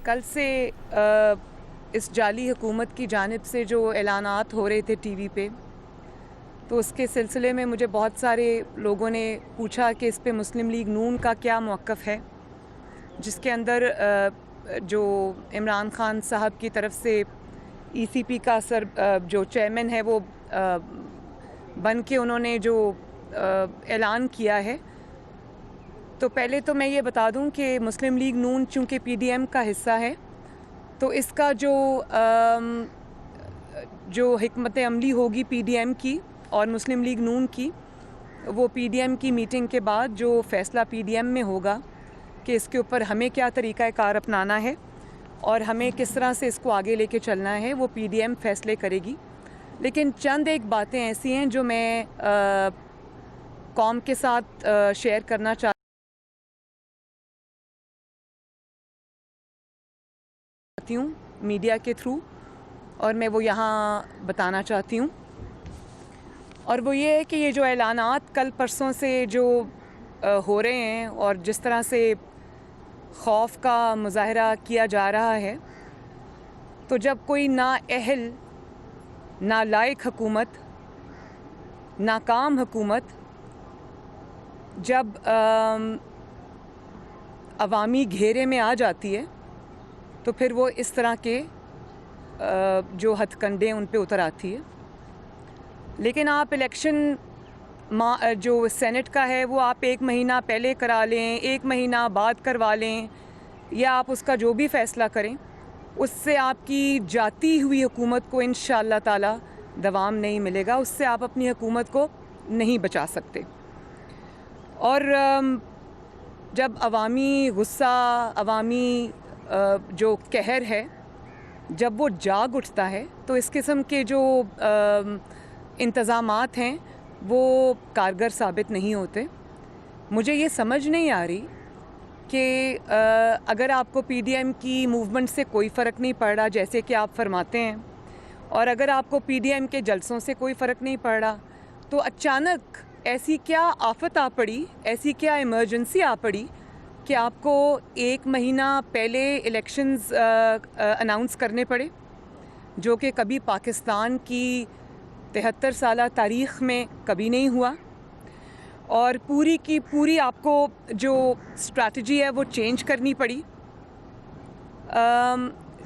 कल से इस जाली हुकूमत की जानिब से जो ऐलानात हो रहे थे टीवी पे, तो उसके सिलसिले में मुझे बहुत सारे लोगों ने पूछा कि इस पे मुस्लिम लीग नून का क्या मौक़िफ़ है, जिसके अंदर जो इमरान खान साहब की तरफ से ईसीपी का जो चेयरमैन है वो बन के उन्होंने जो ऐलान किया है। तो पहले तो मैं ये बता दूं कि मुस्लिम लीग नून चूँकि पीडीएम का हिस्सा है, तो इसका जो हिकमत अमली होगी पीडीएम की और मुस्लिम लीग नून की, वो पीडीएम की मीटिंग के बाद जो फ़ैसला पीडीएम में होगा कि इसके ऊपर हमें क्या तरीक़ा कार अपनाना है और हमें किस तरह से इसको आगे लेके चलना है, वो पीडीएम फ़ैसले करेगी। लेकिन चंद एक बातें ऐसी हैं जो मैं कौम के साथ शेयर करना चाहती हूँ मीडिया के थ्रू, और मैं वो यहाँ बताना चाहती हूँ। और वो ये है कि ये जो ऐलानात कल परसों से जो हो रहे हैं और जिस तरह से खौफ का मुज़ाहरा किया जा रहा है, तो जब कोई नाअहल, नालायक हुकूमत, नाकाम हुकूमत जब अवामी घेरे में आ जाती है, तो फिर वो इस तरह के जो हथकंडे उन पे उतर आती है। लेकिन आप इलेक्शन जो सेनेट का है वो आप 1 महीना पहले करा लें, 1 महीना बाद करवा लें, या आप उसका जो भी फ़ैसला करें, उससे आपकी जाती हुई हुकूमत को इंशाअल्लाह ताला दवाम नहीं मिलेगा, उससे आप अपनी हुकूमत को नहीं बचा सकते। और जब अवामी गुस्सा, अवामी जो कहर है, जब वो जाग उठता है, तो इस किस्म के जो इंतज़ामात हैं वो कारगर साबित नहीं होते। मुझे ये समझ नहीं आ रही कि अगर आपको पीडीएम की मूवमेंट से कोई फ़र्क नहीं पड़ रहा, जैसे कि आप फरमाते हैं, और अगर आपको पीडीएम के जलसों से कोई फ़र्क नहीं पड़ रहा, तो अचानक ऐसी क्या आफत आ पड़ी, ऐसी क्या इमरजेंसी आ पड़ी कि आपको 1 महीना पहले इलेक्शंस अनाउंस करने पड़े, जो कि कभी पाकिस्तान की 73 साला तारीख़ में कभी नहीं हुआ। और पूरी की पूरी आपको जो स्ट्रैटेजी है वो चेंज करनी पड़ी।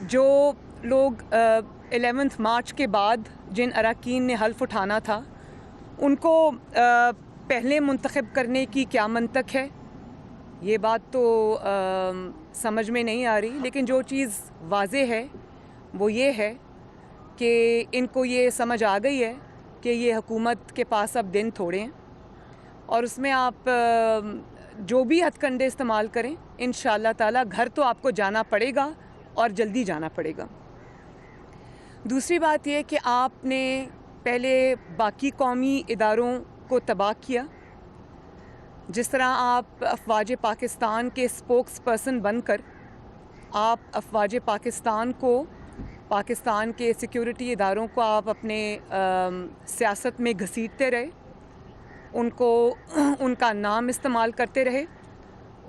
जो लोग 11 मार्च के बाद जिन अरकान ने हल्फ उठाना था, उनको पहले मुंतखब करने की क्या मंतक है, ये बात तो समझ में नहीं आ रही। लेकिन जो चीज़ वाज़े है वो ये है कि इनको ये समझ आ गई है कि ये हुकूमत के पास अब दिन थोड़े हैं, और उसमें आप जो भी हथकंडे इस्तेमाल करें, इंशाअल्लाह ताला घर तो आपको जाना पड़ेगा और जल्दी जाना पड़ेगा। दूसरी बात यह कि आपने पहले बाकी कौमी इदारों को तबाह किया। जिस तरह आप अफवाज पाकिस्तान के स्पोक्स पर्सन बनकर आप अफवाज पाकिस्तान को, पाकिस्तान के सिक्योरिटी इदारों को आप अपने सियासत में घसीटते रहे, उनको उनका नाम इस्तेमाल करते रहे,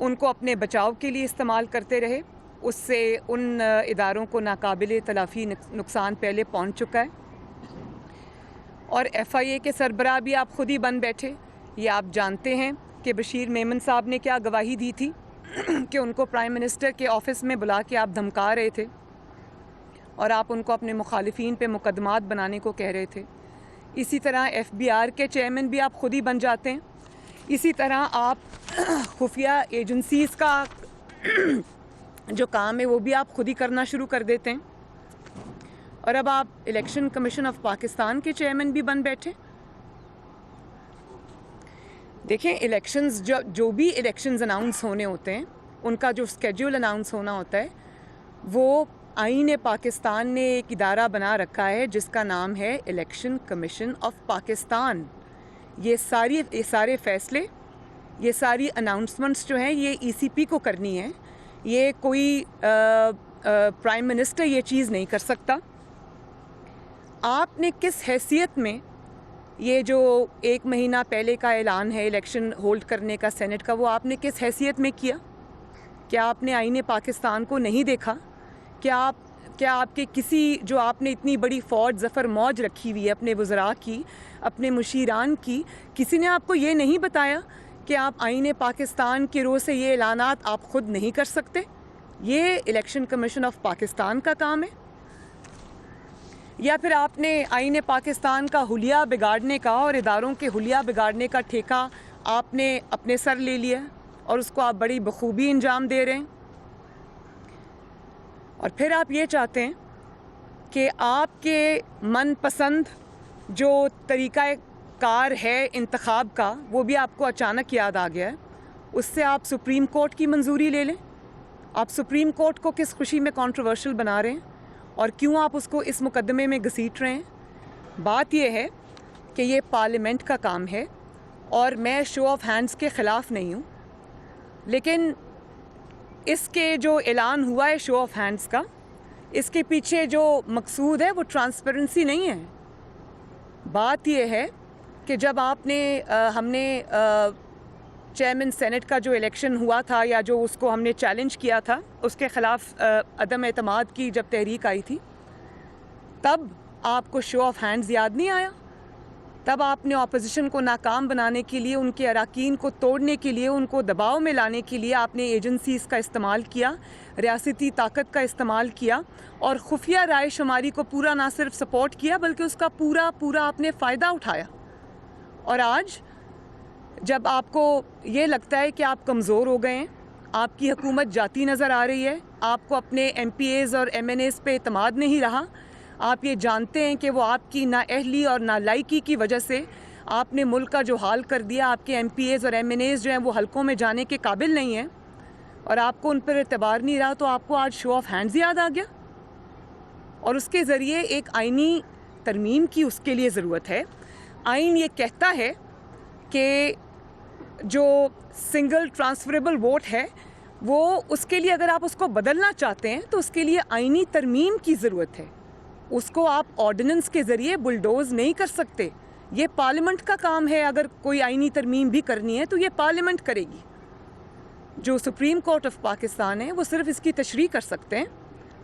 उनको अपने बचाव के लिए इस्तेमाल करते रहे। उससे उन इदारों को नाकाबिले तलाफ़ी नुकसान पहले पहुंच चुका है। और एफआईए के सरबराह भी आप ख़ुद ही बन बैठे। ये आप जानते हैं कि बशीर मेमन साहब ने क्या गवाही दी थी कि उनको प्राइम मिनिस्टर के ऑफ़िस में बुला के आप धमका रहे थे और आप उनको अपने मुखालिफिन पे मुकदमात बनाने को कह रहे थे। इसी तरह एफबीआर के चेयरमैन भी आप ख़ुद ही बन जाते हैं। इसी तरह आप खुफिया एजेंसीज़ का जो काम है वो भी आप ख़ुद ही करना शुरू कर देते हैं। और अब आप इलेक्शन कमीशन ऑफ पाकिस्तान के चेयरमैन भी बन बैठे। देखें, इलेक्शंस जो भी इलेक्शंस अनाउंस होने होते हैं, उनका जो स्केड्यूल अनाउंस होना होता है, वो आईन पाकिस्तान ने एक इदारा बना रखा है जिसका नाम है इलेक्शन कमीशन ऑफ पाकिस्तान। ये सारे फ़ैसले, ये सारी अनाउंसमेंट्स जो हैं, ये ईसीपी को करनी है। ये कोई प्राइम मिनिस्टर ये चीज़ नहीं कर सकता। आपने किस हैसियत में ये जो 1 महीना पहले का ऐलान है इलेक्शन होल्ड करने का सेनेट का, वो आपने किस हैसियत में किया? क्या आपने आईन पाकिस्तान को नहीं देखा क्या आपके किसी जो आपने इतनी बड़ी फ़ौज ज़फ़र मौज रखी हुई है अपने वज़रा की, अपने मुशीरान की, किसी ने आपको ये नहीं बताया कि आप आईन पाकिस्तान के रोज़ से ये ऐलानात आप ख़ुद नहीं कर सकते? ये इलेक्शन कमीशन ऑफ पाकिस्तान का काम है? या फिर आपने आईन पाकिस्तान का हुलिया बिगाड़ने का और इदारों के हुलिया बिगाड़ने का ठेका आपने अपने सर ले लिया और उसको आप बड़ी बखूबी अंजाम दे रहे हैं? और फिर आप ये चाहते हैं कि आपके मनपसंद जो तरीक़ा कार है इंतखाब का, वो भी आपको अचानक याद आ गया है, उससे आप सुप्रीम कोर्ट की मंजूरी ले लें। आप सुप्रीम कोर्ट को किस खुशी में कंट्रोवर्शियल बना रहे हैं और क्यों आप उसको इस मुकदमे में घसीट रहे हैं? बात यह है कि ये पार्लियामेंट का काम है और मैं शो ऑफ हैंड्स के ख़िलाफ़ नहीं हूँ, लेकिन इसके जो ऐलान हुआ है शो ऑफ हैंड्स का, इसके पीछे जो मकसूद है वो ट्रांसपेरेंसी नहीं है। बात यह है कि जब हमने चेयरमैन सेनेट का जो इलेक्शन हुआ था या जो उसको हमने चैलेंज किया था, उसके ख़िलाफ़ अदम एतमाद की जब तहरीक आई थी, तब आपको शो ऑफ हैंड्स याद नहीं आया? तब आपने अपोजिशन को नाकाम बनाने के लिए, उनके अराकीन को तोड़ने के लिए, उनको दबाव में लाने के लिए आपने एजेंसीज़ का इस्तेमाल किया, रियासती ताकत का इस्तेमाल किया और खुफिया राय शुमारी को पूरा ना सिर्फ सपोर्ट किया बल्कि उसका पूरा आपने फ़ायदा उठाया। और आज जब आपको ये लगता है कि आप कमज़ोर हो गए हैं, आपकी हुकूमत जाती नज़र आ रही है, आपको अपने MPAs और MNAs पे एतमाद नहीं रहा, आप ये जानते हैं कि वो आपकी नाअहली और नालायकी की वजह से आपने मुल्क का जो हाल कर दिया, आपके MPAs और MNAs जो हैं वो हलकों में जाने के काबिल नहीं हैं और आपको उन पर एतबार नहीं रहा, तो आपको आज शो ऑफ हैंड्स याद आ गया। और उसके ज़रिए एक आइनी तरमीम की उसके लिए ज़रूरत है। आइन ये कहता है कि जो सिंगल ट्रांसफरेबल वोट है, वो उसके लिए अगर आप उसको बदलना चाहते हैं तो उसके लिए आइनी तरमीम की ज़रूरत है। उसको आप ऑर्डिनेंस के ज़रिए बुलडोज़ नहीं कर सकते। ये पार्लियामेंट का काम है। अगर कोई आइनी तरमीम भी करनी है तो ये पार्लियामेंट करेगी। जो सुप्रीम कोर्ट ऑफ पाकिस्तान है वो सिर्फ इसकी तशरीह कर सकते हैं,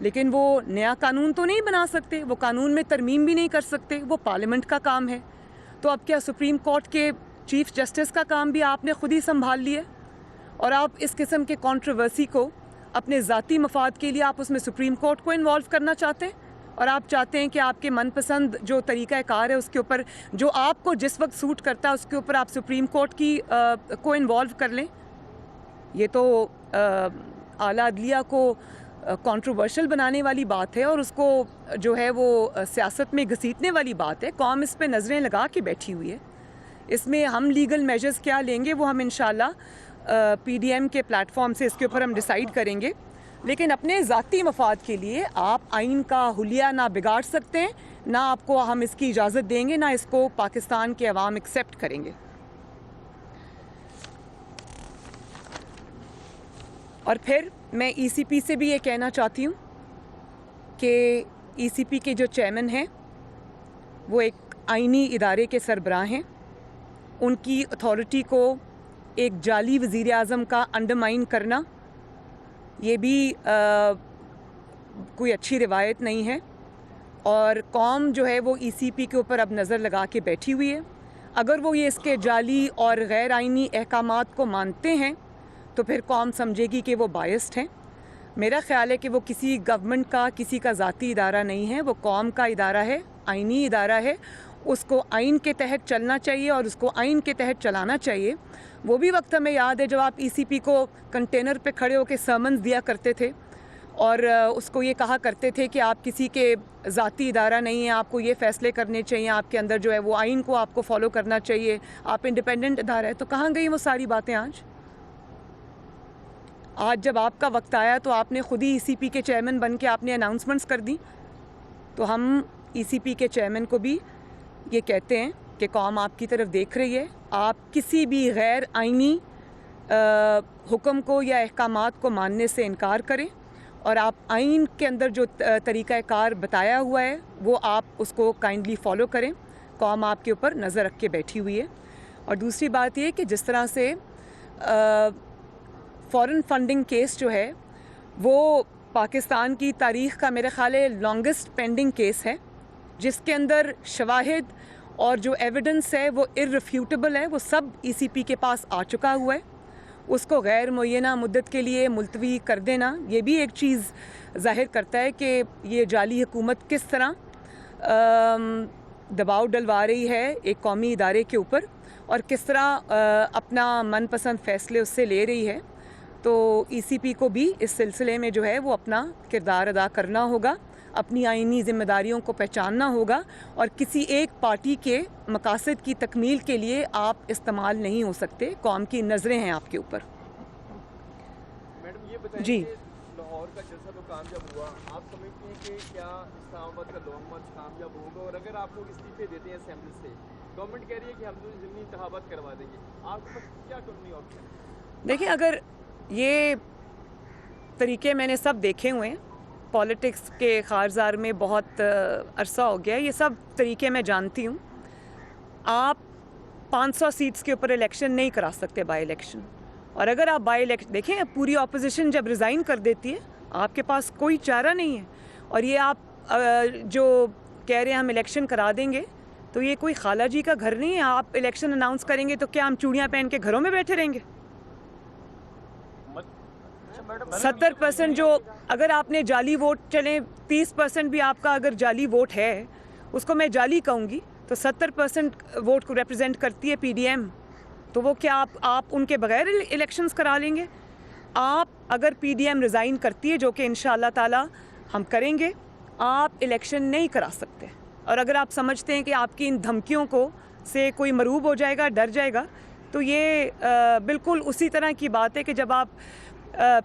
लेकिन वो नया कानून तो नहीं बना सकते, वो कानून में तरमीम भी नहीं कर सकते, वो पार्लियामेंट का काम है। तो अब क्या सुप्रीम कोर्ट के चीफ जस्टिस का काम भी आपने खुद ही संभाल लिया और आप इस किस्म के कंट्रोवर्सी को अपने ज़ाती मफाद के लिए आप उसमें सुप्रीम कोर्ट को इन्वॉल्व करना चाहते हैं और आप चाहते हैं कि आपके मनपसंद जो तरीक़ा कार है उसके ऊपर, जो आपको जिस वक्त सूट करता है उसके ऊपर आप सुप्रीम कोर्ट की को इन्वॉल्व कर लें। ये तो आला अदलिया को कंट्रोवर्शियल बनाने वाली बात है और उसको जो है वो सियासत में घसीटने वाली बात है। कौम इस पे नज़रें लगा के बैठी हुई है। इसमें हम लीगल मेजर्स क्या लेंगे वो हम इंशाल्लाह PDM के प्लेटफॉर्म से इसके ऊपर हम डिसाइड करेंगे, लेकिन अपने ज़ाती मफाद के लिए आप आइन का हुलिया ना बिगाड़ सकते हैं, ना आपको हम इसकी इजाज़त देंगे, ना इसको पाकिस्तान के अवाम एक्सेप्ट करेंगे। और फिर मैं ECP से भी ये कहना चाहती हूँ कि ECP के जो चेयरमैन हैं वो एक आइनी इदारे के सरबराह हैं। उनकी अथॉरिटी को एक जाली वज़ीर आज़म का अंडरमाइन करना ये भी कोई अच्छी रिवायत नहीं है और कौम जो है वो ECP के ऊपर अब नज़र लगा के बैठी हुई है। अगर वो ये इसके जाली और गैर आइनी अहकामात को मानते हैं तो फिर कौम समझेगी कि वो बायस्ड हैं। मेरा ख़्याल है कि वो किसी गवर्नमेंट का, किसी का ज़ाती इदारा नहीं है, वो कौम का इदारा है, आइनी इदारा है। उसको आइन के तहत चलना चाहिए और उसको आइन के तहत चलाना चाहिए। वो भी वक्त हमें याद है जब आप ECP को कंटेनर पे खड़े होकर समन्स दिया करते थे और उसको ये कहा करते थे कि आप किसी के ज़ाती इदारा नहीं है, आपको ये फ़ैसले करने चाहिए, आपके अंदर जो है वो आइन को आपको फॉलो करना चाहिए, आप इंडिपेंडेंट इदारा है। तो कहाँ गई वो सारी बातें आज जब आपका वक्त आया तो आपने खुद ही ECP के चेयरमैन बन के आपने अनाउंसमेंट्स कर दी। तो हम ECP के चेयरमैन को भी ये कहते हैं कि कौम आपकी तरफ देख रही है। आप किसी भी गैर आइनी हुक्म को या अहकामात को मानने से इनकार करें और आप आइन के अंदर जो तरीक़ा कार बताया हुआ है वो आप उसको काइंडली फ़ॉलो करें। कौम आपके ऊपर नज़र रख के बैठी हुई है। और दूसरी बात ये कि जिस तरह से फ़ॉरेन फंडिंग केस जो है वो پاکستان کی تاریخ کا میرے خیال ہے لانگسٹ پینڈنگ کیس ہے، جس کے اندر شواہد اور جو ایویڈنس ہے وہ ارریفیوٹیبل ہے، وہ سب ECP کے پاس آ چکا ہوا ہے. اس کو غیر معینہ مدت کے لیے ملتوی کر دینا یہ بھی ایک چیز ظاہر کرتا ہے کہ یہ جعلی حکومت کس طرح دباؤ ڈلوا رہی ہے ایک قومی ادارے کے اوپر، اور کس طرح اپنا من پسند فیصلے اس سے لے رہی ہے. تو ECP کو بھی اس سلسلے میں جو ہے وہ اپنا کردار ادا کرنا ہوگا، اپنی آئینی ذمہ داریوں کو پہچاننا ہوگا، اور کسی ایک پارٹی کے مقاصد کی تکمیل کے لیے آپ استعمال نہیں ہو سکتے. قوم کی نظریں ہیں آپ کے اوپر. میڈم یہ بتائیں جی کہ لاہور کا جلسہ تو کامیاب ہوا، آپ سمجھتے ہیں کہ کیا اسلام آباد کا لانگ مارچ کامیاب ہوگا؟ اور اگر آپ لوگ استعفے دیتے ہیں اسمبلی سے، گورنمنٹ کہہ رہی ہے کہ ہم ضمنی انتخابات کروا دیں گے، آپ کے پاس کیا قانونی آپشن ہے؟ دیکھیں، اگر یہ طریقے میں نے سب دیکھے ہوئے ہیں، پالیٹکس کے خارزار میں بہت عرصہ ہو گیا، یہ سب طریقے میں جانتی ہوں. آپ 500 سیٹس کے اوپر الیکشن نہیں کرا سکتے بائی الیکشن، اور اگر آپ بائی الیکشن دیکھیں، پوری اپوزیشن جب ریزائن کر دیتی ہے آپ کے پاس کوئی چارہ نہیں ہے. اور یہ آپ جو کہہ رہے ہیں ہم الیکشن کرا دیں گے، تو یہ کوئی خالہ جی کا گھر نہیں ہے. آپ الیکشن اناؤنس کریں گے تو کیا ہم چوڑیاں پہن کے گھروں میں بیٹھے رہیں گے؟ 70% جو اگر آپ نے جعلی ووٹ، چلیں 30% بھی آپ کا اگر جعلی ووٹ ہے، اس کو میں جعلی کہوں گی، تو 70% ووٹ کو ریپرزینٹ کرتی ہے PDM. تو وہ کیا آپ ان کے بغیر الیکشنز کرا لیں گے؟ آپ اگر PDM ریزائن کرتی ہے، جو کہ انشاءاللہ تعالی ہم کریں گے، آپ الیکشن نہیں کرا سکتے. اور اگر آپ سمجھتے ہیں کہ آپ کی ان دھمکیوں کو سے کوئی مرعوب ہو جائے گا، ڈر جائے گا، تو یہ بالکل اسی طرح کی بات ہے کہ جب آپ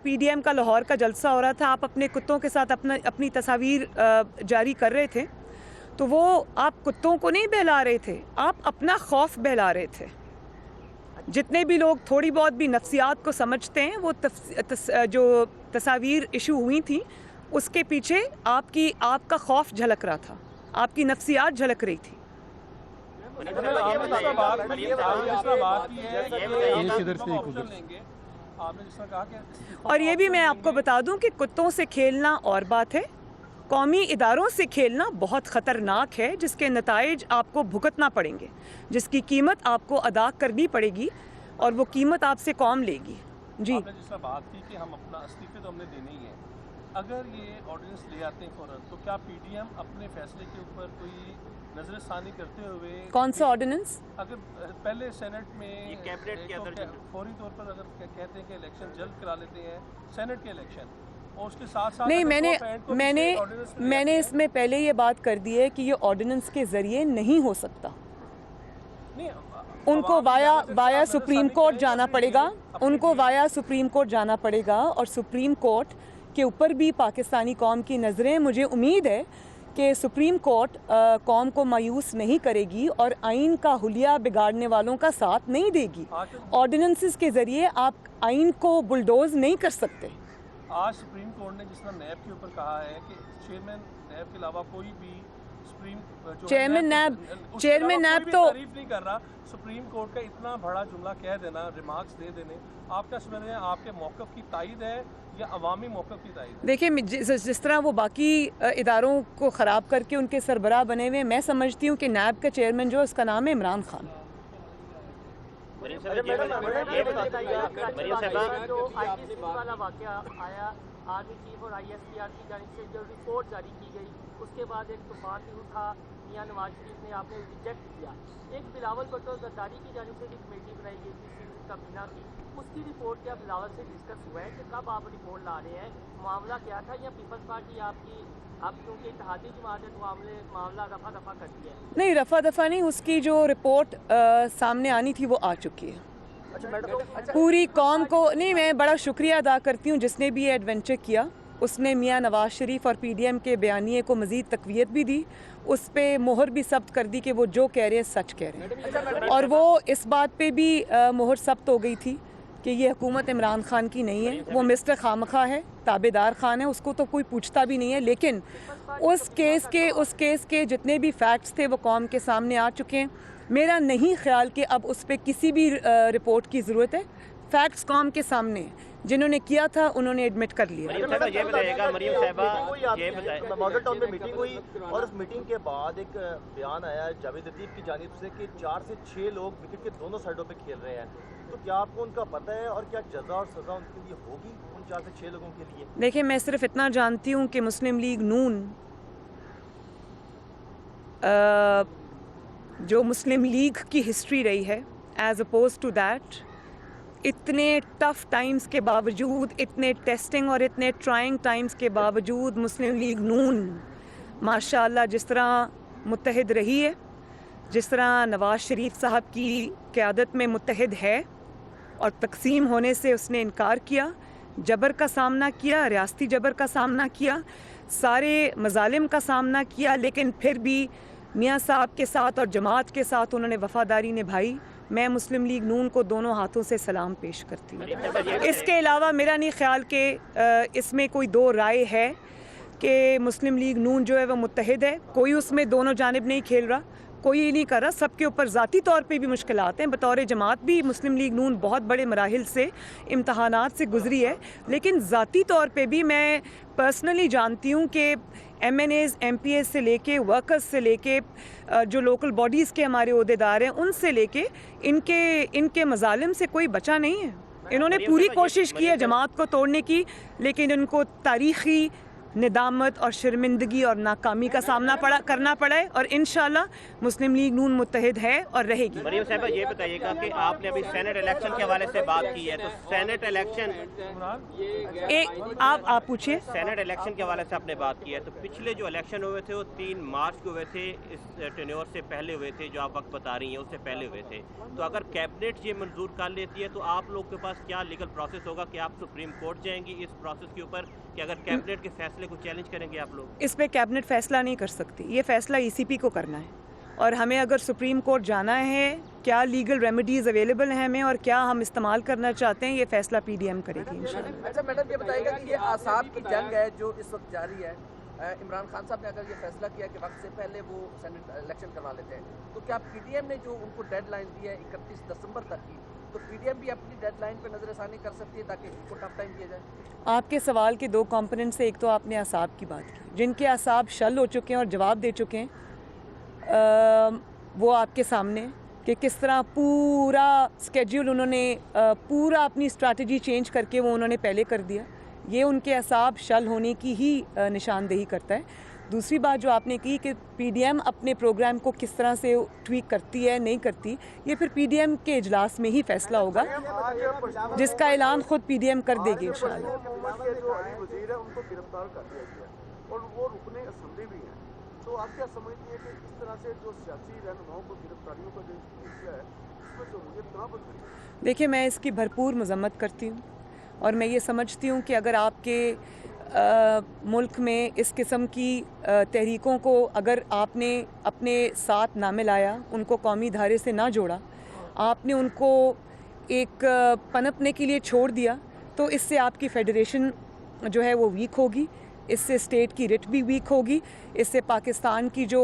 PDM کا لاہور کا جلسہ ہو رہا تھا، آپ اپنے کتوں کے ساتھ اپنی تصاویر جاری کر رہے تھے، تو وہ آپ کتوں کو نہیں بہلا رہے تھے، آپ اپنا خوف بہلا رہے تھے. جتنے بھی لوگ تھوڑی بہت بھی نفسیات کو سمجھتے ہیں، وہ جو تصاویر ایشو ہوئی تھیں، اس کے پیچھے آپ کا خوف جھلک رہا تھا، آپ کی نفسیات جھلک رہی تھی. اور یہ بھی میں آپ کو بتا دوں کہ کتوں سے کھیلنا اور بات ہے، قومی اداروں سے کھیلنا بہت خطرناک ہے، جس کے نتائج آپ کو بھگتنا پڑیں گے، جس کی قیمت آپ کو ادا کرنی پڑے گی، اور وہ قیمت آپ سے قوم لے گی. جی، آپ نے جس طرح بات کی کہ ہم اپنا استعفے تو ہم نے دینے ہی ہے، اگر یہ آرڈیننس لے آتے ہیں فوراً، تو کیا PDM اپنے فیصلے کے اوپر کوئی نظر ثانی کرتے ہوئے، کون سا آرڈیننس؟ اگر پہلے سینٹ میں فوری طور پر اگر کہتے ہیں کہ الیکشن جلد کرا لیتے ہیں، سینٹ کے الیکشن، اور اس کے ساتھ ساتھ نہیں، میں نے اس میں پہلے یہ بات کر دی ہے کہ یہ آرڈیننس کے ذریعے نہیں ہو سکتا. ان کو وایا سپریم کورٹ جانا پڑے گا، ان کو وایا سپریم کورٹ جانا پڑے گا، اور سپریم کورٹ کے اوپر بھی پاکستانی قوم کی نظریں. مجھے امید ہے کہ سپریم کورٹ قوم کو مایوس نہیں کرے گی اور آئین کا حلیہ بگاڑنے والوں کا ساتھ نہیں دے گی. آرڈیننسز کے ذریعے آپ آئین کو بلڈوز نہیں کر سکتے. آج سپریم کورٹ نے جس طرح نیب کے اوپر کہا ہے کہ چیئرمین نیب کے علاوہ کوئی بھی چیئرمین نیب تو تعریف نہیں کر رہا. سپریم کورٹ کا اتنا بڑا جملہ کہہ دینا، ریمارکس دے دینے، آپ کیا سمجھ رہے ہیں آپ کے موقف کی تائید ہے یا عوامی موقف کی تائید ہے؟ دیکھیں، جس طرح وہ باقی اداروں کو خراب کر کے ان کے سربراہ بنے ہوئے، میں سمجھتی ہوں کہ نیب کا چیئرمین جو اس کا نام ہے عمران خان. آرمی چیف اور ISPR کی جانب سے جو رپورٹ جاری کی گئی، اس کے بعد ایک طوفان بھی اٹھا، میاں نواز شریف نے آپ نے ریجیکٹ کیا. ایک بلاول بھٹو زرداری کی جانب سے ایک کمیٹی بنائی گئی تھی سندھ کابینہ کی، اس کی رپورٹ کیا بلاول سے ڈسکس ہوا ہے کہ کب آپ رپورٹ لا رہے ہیں؟ معاملہ کیا تھا، یا پیپلز پارٹی آپ کیونکہ اتحادی جماعت ہے تو معاملہ رفع دفع کرتی ہے؟ نہیں، رفع دفع نہیں، اس کی جو رپورٹ سامنے آنی تھی وہ آ چکی ہے. پوری قوم کو نہیں، میں بڑا شکریہ ادا کرتی ہوں جس نے بھی یہ ایڈونچر کیا. اس نے میاں نواز شریف اور PDM کے بیانیے کو مزید تقویت بھی دی، اس پہ مہر بھی ثبت کر دی کہ وہ جو کہہ رہے ہیں سچ کہہ رہے ہیں. اور وہ اس بات پہ بھی مہر ثبت ہو گئی تھی کہ یہ حکومت عمران خان کی نہیں ہے، وہ مسٹر خامخواہ ہے، تابع دار خان ہے، اس کو تو کوئی پوچھتا بھی نہیں ہے. لیکن اس کیس کے جتنے بھی فیکٹس تھے وہ قوم کے سامنے آ چکے ہیں. میرا نہیں خیال کہ اب اس پہ کسی بھی رپورٹ کی ضرورت ہے. فیکٹس قوم کے سامنے ہیں. जिन्होंने किया था उन्होंने एडमिट कर लिया। मरियम साहिबा ये बताइएगा, मरियम साहिबा ये बताइए, मॉडल टाउन में मीटिंग हुई और उस मीटिंग के बाद एक बयान आया जावेद लतीफ़ की जानिब से कि 4 से 6 लोग विकेट के दोनों साइडों पे खेल रहे हैं, तो क्या आपको उनका पता है और क्या जज़ा और सज़ा उनके लिए होगी उन 4 से 6 लोगों के लिए? देखिए, मैं सिर्फ इतना जानती हूँ कि मुस्लिम लीग नून जो मुस्लिम लीग की हिस्ट्री रही है, एज अपोज टू दैट, इतने टफ़ टाइम्स के बावजूद, इतने टेस्टिंग और इतने ट्राइंग टाइम्स के बावजूद मुस्लिम लीग नून माशाअल्लाह जिस तरह मुत्तहिद रही है, जिस तरह नवाज़ शरीफ साहब की क़यादत में मुत्तहिद है और तकसीम होने से उसने इनकार किया, जबर का सामना किया, रियासती जबर का सामना किया, सारे मज़ालिम का सामना किया, लेकिन फिर भी मियाँ साहब के साथ और जमात के साथ उन्होंने वफ़ादारी निभाई। मैं मुस्लिम लीग नून को दोनों हाथों से सलाम पेश करती हूँ। इसके अलावा मेरा नहीं ख्याल कि इसमें कोई दो राय है कि मुस्लिम लीग नून जो है वो मुत्तहिद है। कोई उसमें दोनों जानिब नहीं खेल रहा, कोई ये नहीं कर रहा। सबके ऊपर ज़ाती तौर पे भी मुश्किलात हैं। बतौर जमात भी मुस्लिम लीग नून बहुत बड़े मराहिल से, इम्तहानात से गुजरी है, लेकिन ज़ाती तौर पे भी मैं पर्सनली जानती हूँ कि MNAs MPs से लेके वर्कर्स से लेके जो लोकल बॉडीज़ के हमारे ओहदेदार हैं उनसे लेके इनके मज़ालिम से कोई बचा नहीं है। इन्होंने पूरी कोशिश की है जमात को तोड़ने की, लेकिन इनको तारीख़ी निदामत और शर्मिंदगी और नाकामी का सामना करना पड़ा है, और इंशाल्लाह मुस्लिम लीग नून मुत्तहिद है और रहेगी। मरियम साहिबा ये बताइएगा कि आपने अभी सेनेट इलेक्शन के हवाले से बात की है, तो सेनेट इलेक्शन आप पूछिए। सेनेट इलेक्शन के हवाले से आपने बात की है, तो पिछले जो इलेक्शन हुए थे वो 3 मार्च को हुए थे, इस टेन्योर से पहले हुए थे, जो आप वक्त बता रही हैं उससे पहले हुए थे। तो अगर कैबिनेट ये मंजूर कर लेती है तो आप लोग के पास क्या लीगल प्रोसेस होगा कि आप सुप्रीम कोर्ट जाएंगी इस प्रोसेस के ऊपर, कि अगर कैबिनेट के फैसले को चैलेंज करेंगे आप लोग? इस पे कैबिनेट फैसला नहीं कर सकती, ये फैसला ECP को करना है, और हमें अगर सुप्रीम कोर्ट जाना है, क्या लीगल रेमेडीज़ अवेलेबल हैं हमें और क्या हम इस्तेमाल करना चाहते हैं, ये फैसला PDM करेगी इंशाल्लाह। अच्छा मैडम, ये बताइएगा कि ये आसाब की जंग है जो इस वक्त जारी है, इमरान खान साहब ने अगर ये फैसला किया कि वक्त से पहले वो सेनेट इलेक्शन करवा लेते हैं, तो क्या PDM ने जो उनको डेडलाइन दी है 31 दिसंबर तक की, तो PDM भी अपनी डेडलाइन पे नजरसानी कर सकती है ताकि इनको टफ टाइम दिया जाए? आपके सवाल के 2 कंपोनेंट्स से, एक तो आपने असाब की बात की, जिनके असाब शल हो चुके हैं और जवाब दे चुके हैं, वो आपके सामने कि किस तरह पूरा स्केड्यूल उन्होंने पूरा अपनी स्ट्रैटेजी चेंज करके वो उन्होंने पहले कर दिया। ये उनके असाब शल होने की ही निशानदेही करता है। दूसरी बात जो आपने की कि PDM अपने प्रोग्राम को किस तरह से ट्वीक करती है नहीं करती, ये फिर PDM के इजलास में ही फैसला होगा, जिसका ऐलान खुद PDM कर देगी इंशाल्लाह। उनको गिरफ्तार कर दिया गया और वो रुकने असेंबली भी हैं, तो आप क्या समझती है कि इस तरह से जो सियासी रहनुमाओं को गिरफ्तारियों का जो सिलसिला है इसमें जमहूरियत कहाँ पर खड़ी? देखिए, मैं इसकी भरपूर मजम्मत करती हूँ और मैं ये समझती हूँ कि अगर आपके मुल्क में इस किस्म की तहरीकों को अगर आपने अपने साथ ना मिलाया, उनको कौमी धारे से ना जोड़ा, आपने उनको एक पनपने के लिए छोड़ दिया, तो इससे आपकी फेडरेशन जो है वो वीक होगी, इससे स्टेट की रिट भी वीक होगी, इससे पाकिस्तान की जो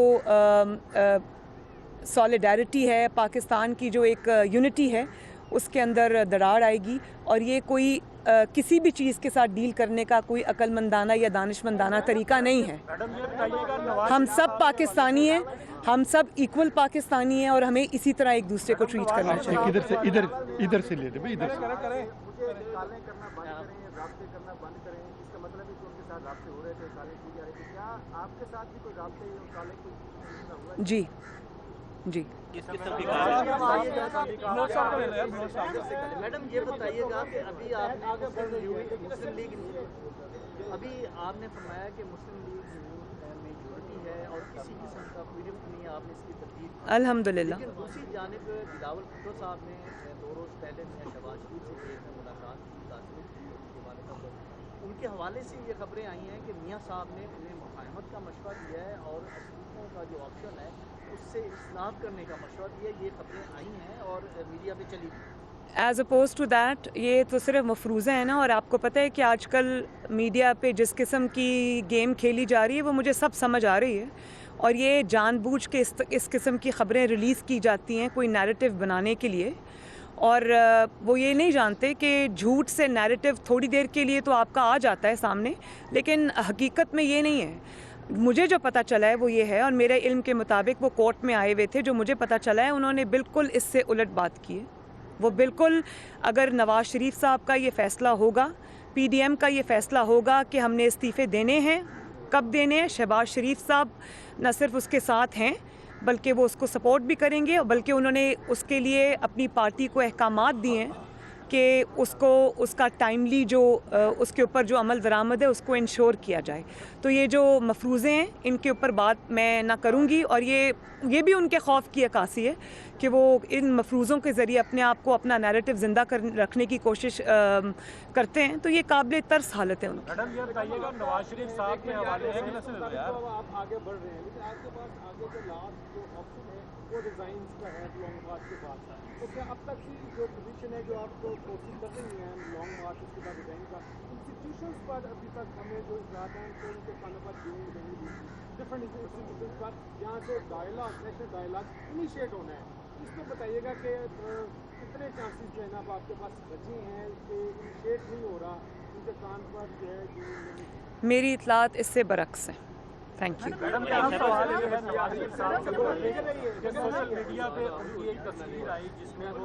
सॉलिडारिटी है, पाकिस्तान की जो एक यूनिटी है, उसके अंदर दरार आएगी। और ये कोई किसी भी चीज़ के साथ डील करने का कोई अक्लमंदाना या दानिशमंदाना तरीका नहीं है। हम सब पाकिस्तानी हैं, हम सब इक्वल पाकिस्तानी हैं और हमें इसी तरह एक दूसरे को ट्रीट करना चाहिए। इधर से इधर से ले ले, इधर से करना बंद करें, राब्ते करना बंद करें, इसका मतलब है कि उनके साथ राब्ते हो रहे थे, काले की जा रहे थे, क्या आपके साथ भी कोई राब्ते काले कोई जी जी। मैडम ये बताइएगा कि अभी आपने फरमाया कि मुस्लिम लीग में यूनिटी है और किसी किस्म का कोई रिफ्ट नहीं है, आपने इसकी तरतीब अल्हम्दुलिल्लाह। लेकिन दूसरी जानिब बिलावल भुट्टो साहब ने 2 रोज़ पहले शहबाज शरीफ से जेल में मुलाकात की, उनके हवाले से ये खबरें आई हैं कि मियाँ साहब ने उन्हें मुफाहमत का मशवरा दिया है और असूलों का जो ऑप्शन है उससे इस्लाम करने का मशवरा दिया। ये खबरें आई हैं और मीडिया पे चली भी। एज़ अपोज टू दैट, ये तो सिर्फ मफरूज़ा है ना, और आपको पता है कि आजकल मीडिया पे जिस किस्म की गेम खेली जा रही है वो मुझे सब समझ आ रही है, और ये जानबूझ के इस किस्म की ख़बरें रिलीज़ की जाती हैं कोई नैरेटिव बनाने के लिए, और वो ये नहीं जानते कि झूठ से नैरेटिव थोड़ी देर के लिए तो आपका आ जाता है सामने, लेकिन हकीकत में ये नहीं है। मुझे जो पता चला है वो ये है, और मेरे इल्म के मुताबिक वो कोर्ट में आए हुए थे, जो मुझे पता चला है उन्होंने बिल्कुल इससे उलट बात की है। वो बिल्कुल, अगर नवाज शरीफ साहब का ये फ़ैसला होगा, पीडीएम का ये फ़ैसला होगा कि हमने इस्तीफ़े देने हैं, कब देने हैं, शहबाज शरीफ साहब न सिर्फ उसके साथ हैं बल्कि वो उसको सपोर्ट भी करेंगे, और बल्कि उन्होंने उसके लिए अपनी पार्टी को अहकामात दिए हैं कि उसको उसका टाइमली जो उसके ऊपर जो अमल दरामद है उसको इंश्योर किया जाए। तो ये जो मफरूज़े हैं इनके ऊपर बात मैं ना करूँगी, और ये भी उनके खौफ की अक्कासी है कि वो इन मफरूज़ों के ज़रिए अपने आप को, अपना नैरेटिव ज़िंदा रखने की कोशिश करते हैं। तो ये काबिल तर्स हालत है उनकी। मैडम ये बताइएगा, नवाज शरीफ साहब के हवाले से आप आगे बढ़ रहे हैं, लेकिन आपके पास आगे जो लास्ट जो ऑप्शन है वो डिज़ाइन का है लॉन्ग मार्च के बाद। तो क्या अब तक की जो पोजीशन है जो आपको कोशिश कर रही हैं लॉन्ग मार्च उसके बाद डिज़ाइन का, इंस्टीट्यूशंस पर अभी तक हमें जो इजलात हैं तो उनके खानों पर डिफरेंट इंस्टीट्यूशंस पर यहाँ से डायलॉग, नेशनल डायलॉग इनिशिएट होना है, इसको बताइएगा कि कितने चांसेस जो है ना अब आपके पास बचे हैं कि इनिशिएट नहीं हो रहा, उनके कान पर जो है। मेरी इतलात इससे बरक्स है। Thank you. मैडम सवाल ये है, नवाज शरीफ साहब से सोशल मीडिया पे उनकी एक तस्वीर आई जिसमें वो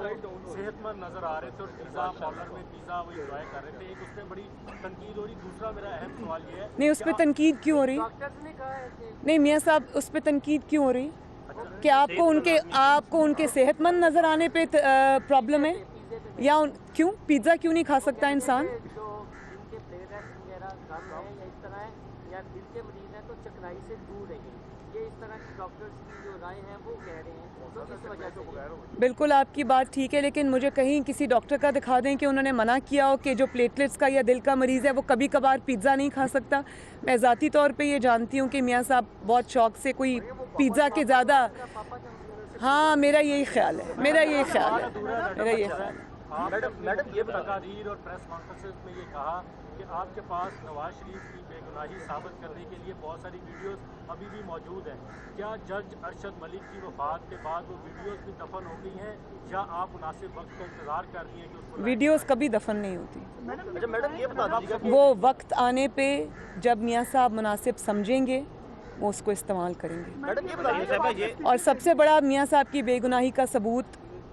सेहतमंद नजर आ रहे थे और पिज़्ज़ा पार्लर में पिज़्ज़ा वो एंजॉय कर रहे थे। एक उस पर बड़ी तनकीद हो रही, दूसरा मेरा अहम सवाल ये है, नहीं उस पर तनकीद क्यों हो रही? नहीं मियाँ साहब, उस पर तनकीद क्यों हो रही कि आपको उनके सेहतमंद नज़र आने पे प्रॉब्लम है, या क्यों पिज़्ज़ा क्यों नहीं खा सकता इंसान? चकनाई से दूर रहिए, ये इस तरह की डॉक्टर्स की जो राय है वो कह रहे हैं, तो किस वजह से? बिल्कुल आपकी बात ठीक है, लेकिन मुझे कहीं किसी डॉक्टर का दिखा दें कि उन्होंने मना किया हो कि जो प्लेटलेट्स का या दिल का मरीज़ है वो कभी कभार पिज़्ज़ा नहीं खा सकता। मैं ज़ाती तौर पे ये जानती हूँ कि मियाँ साहब बहुत शौक से कोई पिज़्ज़ा के ज़्यादा, हाँ मेरा यही ख्याल है। मैडम ये तकारीर और प्रेस कॉन्फ्रेंस में ये कहा कि आपके पास नवाज शरीफ की बेगुनाही साबित करने के लिए बहुत सारी वीडियोस अभी भी मौजूद हैं। क्या जज अरशद मलिक की वफात के बाद वो वीडियोस भी दफन हो गई हैं, या आप मुनासिब वक्त का इंतजार कर रही हैं कि उसको? वीडियोस कभी दफन नहीं होती। मैडम ये बता दीजिए, वो वक्त आने पे जब मियाँ साहब मुनासिब समझेंगे वो उसको इस्तेमाल करेंगे। मैडम ये बताइए, और सबसे बड़ा मियाँ साहब की बेगुनाही का सबूत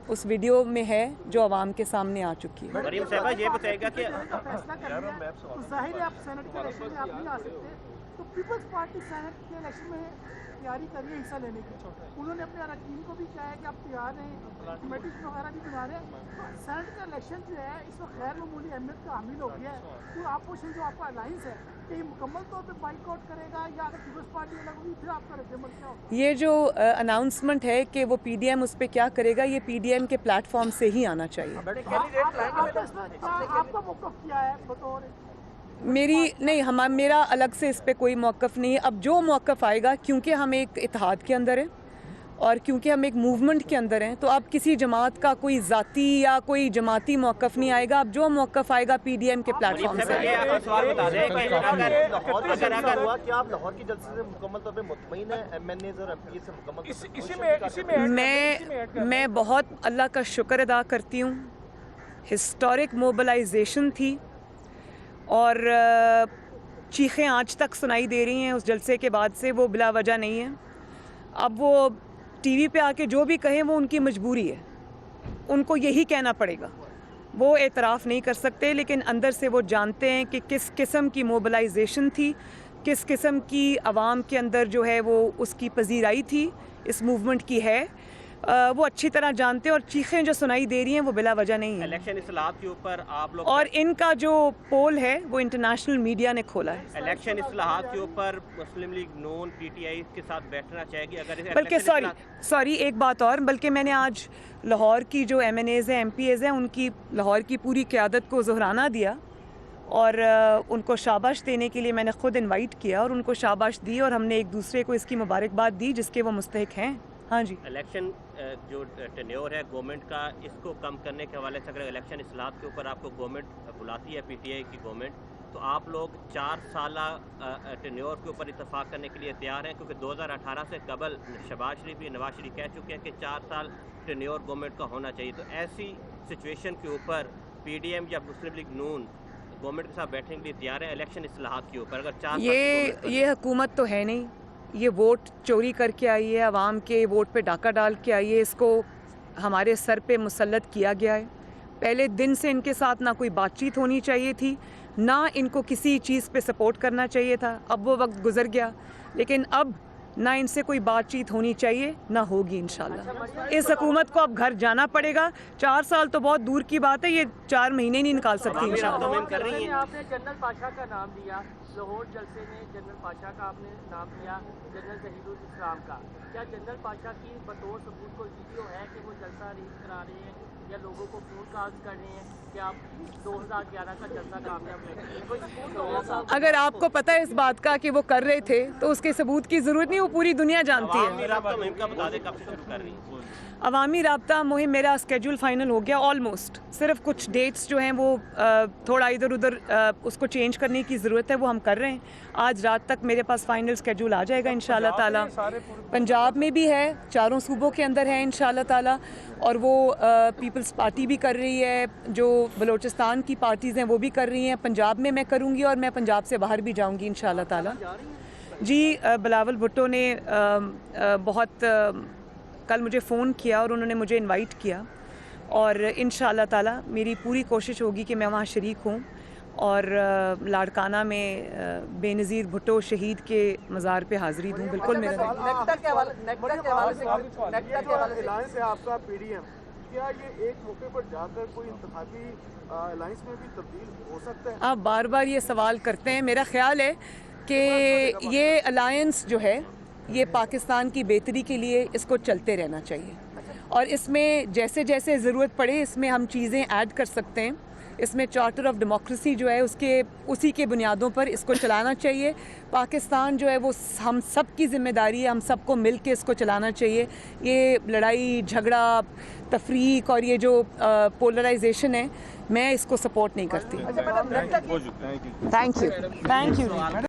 उस वीडियो में है जो आवाम के सामने आ चुकी है। मरीम साहबा ये बताएगा कि जाहिर है आप सेनेट के इलेक्शन में आप नहीं आ सकते, तो पीपल्स पार्टी सेनेट के इलेक्शन में तैयारी कर रही है हिस्सा लेने की। उन्होंने अपने अरकान को भी कहा है कि आप तैयार हैं, कमेटीज वगैरह भी बना रहे हैं। तो सेनेट का इलेक्शन जो है इस वक्त गैर मामूली अहमियत का हामिल हो गया है। तो अपोजिशन जो आपका अलायंस है कि मुकम्मल तौर पे बाइकआउट करेगा, या अगर पीपल्स पार्टी अलग होगी फिर आपका रद्द-ए-अमल क्या होगा? ये जो अनाउंसमेंट है कि वो पीडीएम उस पर क्या करेगा, ये पीडीएम के प्लेटफॉर्म से ही आना चाहिए। आपका मौक़िफ़ क्या है बतौर? मेरा अलग से इस पे कोई मौक़िफ़ नहीं है। अब जो मौक़िफ़ आएगा, क्योंकि हम एक इत्तेहाद के अंदर हैं और क्योंकि हम एक मूवमेंट के अंदर हैं, तो अब किसी जमात का कोई ज़ाती या कोई जमाती मौक़िफ़ नहीं आएगा। अब जो मौक़िफ़ आएगा पीडीएम के प्लेटफॉर्म से। क्या आप लाहौर की जलसे से मुकम्मल तौर पे मुतमईन हैं? एमएनएज़ और एमपी से मुकम्मल मैं बहुत अल्लाह का शुक्र अदा करती हूँ। हिस्टोरिक मोबिलाइजेशन थी और चीखें आज तक सुनाई दे रही हैं उस जलसे के बाद से, वो बिला वजह नहीं है। अब वो टीवी पे आके जो भी कहें वो उनकी मजबूरी है, उनको यही कहना पड़ेगा। वो एतराफ़ नहीं कर सकते, लेकिन अंदर से वो जानते हैं कि किस किस्म की मोबिलाइजेशन थी, किस किस्म की आवाम के अंदर जो है वो उसकी पजीराई थी, इस मूवमेंट की है। वो अच्छी तरह जानते हैं, और चीखें जो सुनाई दे रही हैं वो बिला वजह नहीं है। इलेक्शन इस्लाहात के ऊपर आप लोग, और इनका जो पोल है वो इंटरनेशनल मीडिया ने खोला है। इलेक्शन इस्लाहात के ऊपर मुस्लिम लीग नून पीटीआई के साथ बैठना चाहेगी अगर बल्कि सॉरी एक बात और, बल्कि मैंने आज लाहौर की जो एमएनएज़ हैं, एमपीएज़ हैं, उनकी लाहौर की पूरी क़यादत को ज़ोहराना दिया और उनको शाबाश देने के लिए मैंने ख़ुद इनवाइट किया और उनको शाबाश दी, और हमने एक दूसरे को इसकी मुबारकबाद दी जिसके वो मुस्तहिक हैं। हाँ जी, इलेक्शन जो टेन्योर है गवर्नमेंट का, इसको कम करने के हवाले से अगर इलेक्शन इस्लाहात के ऊपर आपको गवर्नमेंट बुलाती है, पीटीआई की गवर्नमेंट, तो आप लोग 4 साल टेन्योर के ऊपर इत्तेफाक करने के लिए तैयार हैं? क्योंकि 2018 से कबल शहबाज शरीफ भी, नवाज शरीफ कह चुके हैं कि 4 साल टेन्योर गवर्नमेंट का होना चाहिए। तो ऐसी सिचुएशन के ऊपर पीडीएम या मुस्लिम लीग नून गवर्नमेंट के साथ बैठने के लिए तैयार है इलेक्शन इस्लाहात के ऊपर? अगर 4 ये हुकूमत तो है नहीं, ये वोट चोरी करके आई है, आवाम के वोट पे डाका डाल के आई है, इसको हमारे सर पे मुसल्लत किया गया है। पहले दिन से इनके साथ ना कोई बातचीत होनी चाहिए थी, ना इनको किसी चीज़ पे सपोर्ट करना चाहिए था। अब वो वक्त गुजर गया, लेकिन अब ना इनसे कोई बातचीत होनी चाहिए, ना होगी इंशाल्लाह। इस हुकूमत को अब घर जाना पड़ेगा। 4 साल तो बहुत दूर की बात है, ये 4 महीने नहीं निकाल सकती इंशाल्लाह। आपने जनरल पाशा का नाम लिया, लाहौर जलसे में जनरल पाशा का आपने नाम लिया, जनरल जहीरुल इस्लाम का। क्या जनरल पाशा की बतौर सबूत कोई वीडियो है कि वो जलसा अरेंज करा रहे हैं या लोगों को फोन कॉल्स कर रहे हैं कि आप 2011 का जलसा कामयाब हुआ? अगर आपको पता है इस बात का कि वो कर रहे थे तो उसके सबूत की ज़रूरत नहीं, वो पूरी दुनिया जानती है। अवामी राब्ता मुहिम मेरा स्केड्यूल फाइनल हो गया ऑलमोस्ट। सिर्फ कुछ डेट्स जो हैं वो थोड़ा इधर उधर उसको चेंज करने की ज़रूरत है, वो हम कर रहे हैं। आज रात तक मेरे पास फाइनल स्केड्यूल आ जाएगा इंशाल्लाह ताला। पंजाब में भी है, 4 सूबों के अंदर है इंशाल्लाह ताला, और वो पीपल्स पार्टी भी कर रही है, जो बलोचिस्तान की पार्टीज़ हैं वो भी कर रही हैं। पंजाब में मैं करूँगी और मैं पंजाब से बाहर भी जाऊँगी इंशाल्लाह ताला। जी, बिलावल भुट्टो ने बहुत कल मुझे फ़ोन किया और उन्होंने मुझे इनवाइट किया, और इंशाल्लाह ताला मेरी पूरी कोशिश होगी कि मैं वहाँ शरीक हूँ और लाड़काना में बेनज़ीर भुट्टो शहीद के मज़ार पे हाज़िरी दूँ। बिल्कुल मेरा अलायंस है आपका पीडीएम, क्या ये एक मौके पर जाकर कोई इंतखाबी अलायंस में भी तब्दील हो सकता है? आप बार बार ये सवाल करते हैं। मेरा ख्याल है कि ये अलायंस जो है ये पाकिस्तान की बेहतरी के लिए इसको चलते रहना चाहिए, और इसमें जैसे जैसे ज़रूरत पड़े इसमें हम चीज़ें ऐड कर सकते हैं। इसमें चार्टर ऑफ डेमोक्रेसी जो है उसी के बुनियादों पर इसको चलाना चाहिए। पाकिस्तान जो है वो हम सब की ज़िम्मेदारी है, हम सबको मिल के इसको चलाना चाहिए। ये लड़ाई झगड़ा तफरीक और ये जो पोलराइजेशन है, मैं इसको सपोर्ट नहीं करती। अच्छा मैडम, थैंक यू।